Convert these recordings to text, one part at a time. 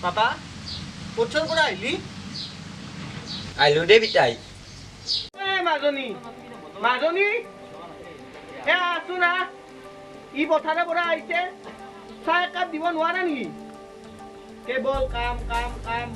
papa কোচৰ পৰা আহিলি আইলো দে বিটাই মাজনী মাজনী আছো না ই পথাৰৰ পৰা আহিছে চাহ একাপ দিব নোৱাৰা নেকি কেৱল কাম কাম কাম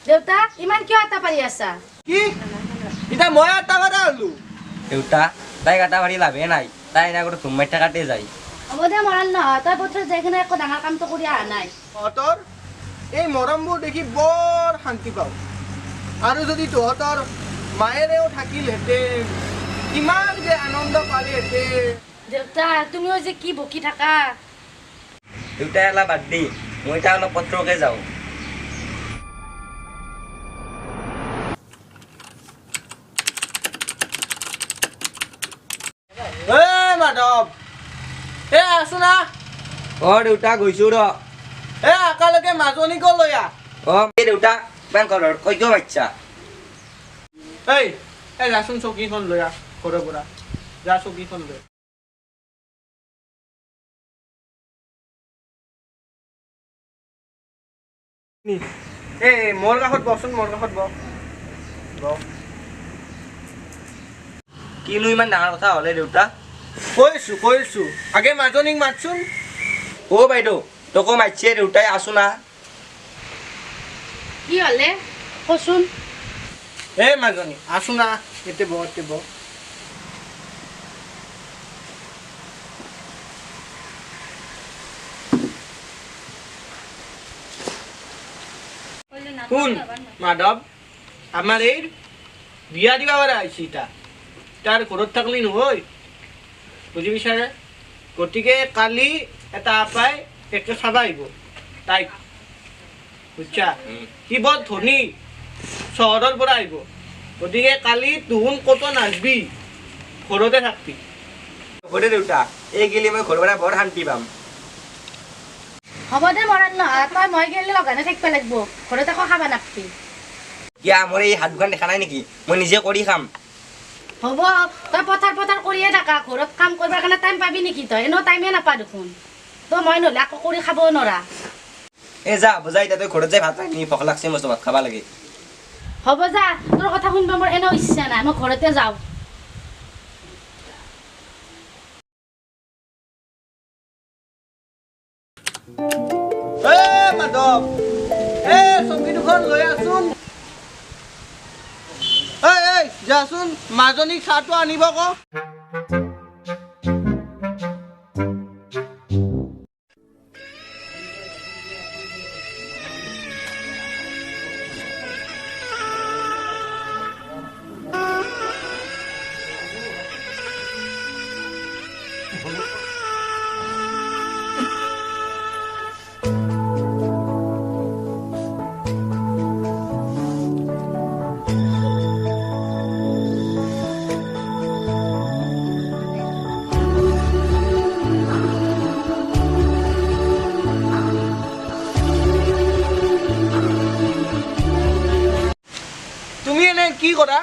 দেউতা ইমান কিয় আটা পাৰি আছা কি এটা মই আটা বাৰা হলো দেউতা তাই কাটা বাড়ি লাভে নাই তাই না কৰে তুমি কাটে যায় হ'ব দে মৰাণ নহয় তই পথাৰত যাই কিনে একো ডাঙৰ কামটো কৰি অহা নাই তহঁতৰ এই মৰমবোৰ দেখি বৰ শান্তি পাওঁ আৰু যদি তহঁতৰ মায়েৰেও থাকিলহেঁতেন কিমান যে আনন্দ পালিহেঁতেন দেউতা তুমিও যে কি বকি থাকা দেউতাই অলপ বাদ দি মই তাৰ অলপ পত্ৰকে যাওঁ মাধৱ আছো না দেউতা গৈছো ৰ একালৈকে মাজনীকো লৈ আহ এই দেউতা ইমান ঘৰৰ কজ্ঞ বাচ্চা এই যাচোন চকীখন লৈ আহ ঘৰৰ পৰা যা চকীখন লৈ মোৰ কাষত বচোন মোৰ কাষত বহ কিনো ইমান ডাঙৰ কথা হ'লে দেউতা কৈছো আগে মাজনীক মাতচোন বাইদেউ তোকো মাতিছে দেউতাই আছো না কি হ'লে কচোন মাজনী আছো না এতে বহ শুন মাধৱ আমাৰ এই বিয়া দিবা পৰা আহিছে তাৰ ঘৰত থাকলি নহয় বুজি বিচাৰে গতিকে কালি এটা আপাই একে চাব আহিব তাইক বুজছা সি বৰ ধনী চহৰৰ পৰা আহিব গতিকে কালি তুহুন ক'তো নাচবি ঘৰতে থাকবি হ'ব দে দেউতা এই গেলি মই ঘৰৰ পৰা বৰ শান্তি পাম হ'ব দে মৰাণ নহয় তই মই গেলি লগানে থাকিব লাগিব ঘৰত একো খাব নাপাবি কিয়া মোৰ এই হাত দুখন দেখা নাই নেকি মই নিজে কৰি খাম হ'ব তই পথাৰ কৰিয়ে থাকা ঘৰত কাম কৰিবৰ কাৰণে টাইম পাবি নেকি তই এনেও টাইমে নাপা দেখোন তই মই নহ'লে আকৌ কৰি খাব নোৱাৰা যা বুজাই এতিয়া তই ঘৰত যাই ভাত ৰান্ধি ভোক লাগছে মই ভাত খাব লাগে হ'ব যা তোৰ কথা শুনিব মোৰ এনেও ইচ্ছা নাই মই ঘৰতে যাওঁ মাধৱ চকী দুখন লৈ আছোন যাচোন মাজনীক চাহটো আনিব ক কি কৰা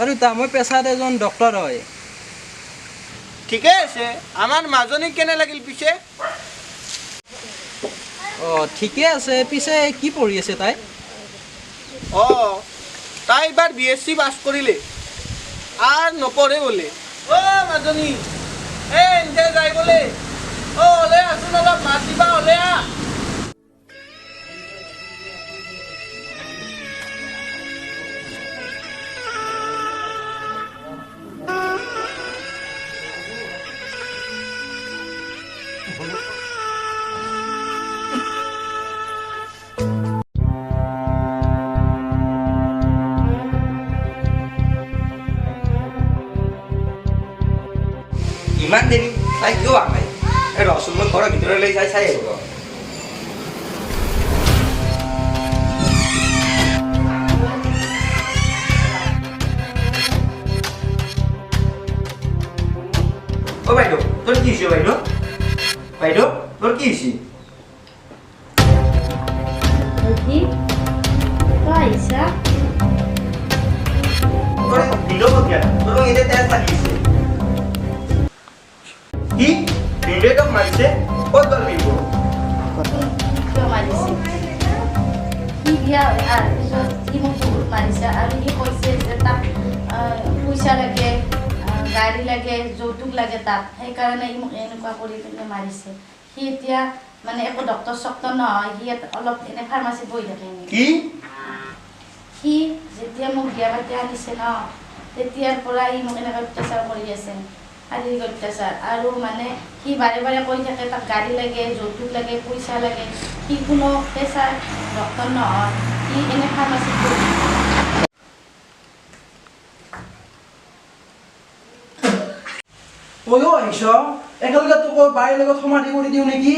আৰু তা মই পেছাত এজন ডক্টৰ হয় ঠিকে আছে আমাৰ মাজনীক কেনে লাগিল পিছে ঠিকে আছে পিছে কি পঢ়ি আছে তাই তাই এবাৰ BSc পাছ কৰিলে আৰু নপঢ়ে বোলে মাজনী এনকে যাই বোলে ওলে আছোন অলপ মাত দিবা ওলে ইমান দেৰি তাই কিয় অহা নাই ৰচোন মই ঘৰৰ ভিতৰলৈ চাই আহিব বাইদেউ কি তই আহিছা কি ভিডিঅ'টোক মাৰিছে ক'ত গ'ল বিন্দু কিয় মাৰিছে সি বিয়া হোৱাৰ পিছত সি মোক বহুত মাৰিছে আৰু সি কৈছে যে তাক পইচা লাগে গাড়ী লাগে যৌতুক লাগে তাক সেইকাৰণে সি মোক এনেকুৱা কৰি পিনে মাৰিছে সি এতিয়া মানে একো ডক্তৰ চক্তৰ নহয় সি অলপ এনে ফাৰ্মাচীত বহি থাকে কি সি যেতিয়া মোক বিয়া পাতি আনিছে ন তেতিয়াৰ পৰা সি মোক এনেকৈ অত্যাচাৰ কৰি আছে শাৰীৰিক অত্যাচাৰ আৰু মানে সি বাৰে বাৰে কৈ থাকে তাক গাড়ী লাগে যৌতুক লাগে পইচা লাগে সি কোনো পেচাৰ ডক্তৰ নহয় সি এনে ফাৰ্মাচীত বহি তয়ো আহিছ একেলগে তোক বাৰীৰ লগত সমাধি কৰি দিওঁ নেকি